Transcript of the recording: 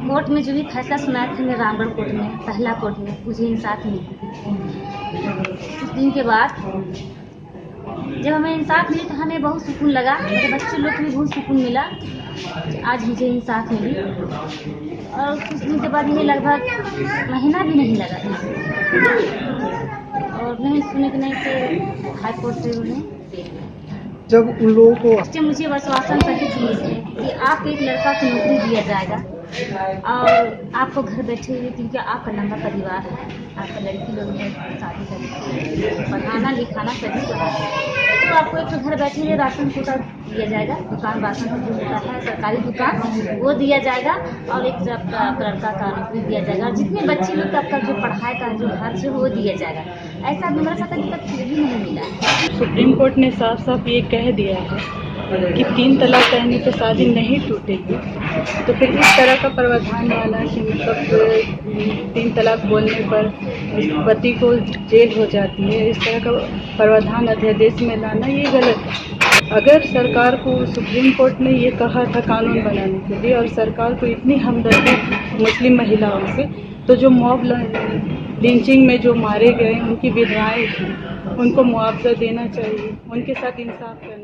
Court में जो भी फैसला सुनाए थे, मैं रामगढ़ कोर्ट में, पहला कोर्ट में मुझे इंसाफ मिली। कुछ दिन के बाद जब हमें इंसाफ मिली तो हमें बहुत सुकून लगा, मेरे बच्चे लोग को भी बहुत सुकून मिला। आज मुझे इंसाफ मिली और कुछ दिन के बाद ये लगभग महीना भी नहीं लगा और नहीं सुने कि नहीं कि हाई कोर्ट से उन्हें जब उन लोगों को मुझे आश्वासन सहित मिले थे कि आपको एक लड़का को नौकरी दिया जाएगा और आपको घर बैठे हुए, क्योंकि आपका लंबा परिवार है, आपका लड़की लोग है, शादी करके पढ़ाना लिखाना सभी को है, तो आपको एक तो घर बैठे हुए राशन कोटा दिया जाएगा, दुकान राशन जो होता है सरकारी दुकान वो दिया जाएगा और एक आपका लड़का का नौकरी दिया जाएगा और जितने बच्चे लोग आपका जो पढ़ाई का जो खर्च है वो दिया जाएगा। ऐसा मेरे साथ अभी तक फिर भी नहीं मिला। सुप्रीम कोर्ट ने साफ साफ ये कह दिया है कि 3 तलाक कहने पे शादी नहीं टूटेगी, तो फिर इस तरह का प्रावधान वाला कि मतलब 3 तलाक बोलने पर पति को जेल हो जाती है, इस तरह का प्रावधान अध्यादेश में लाना ये गलत है। अगर सरकार को सुप्रीम कोर्ट ने ये कहा था कानून बनाने के लिए और सरकार को इतनी हमदर्दी मुस्लिम महिलाओं से, तो जो मॉब लिंचिंग में जो मारे गए उनकी विधवाएं थी उनको मुआवजा देना चाहिए, उनके साथ इंसाफ करना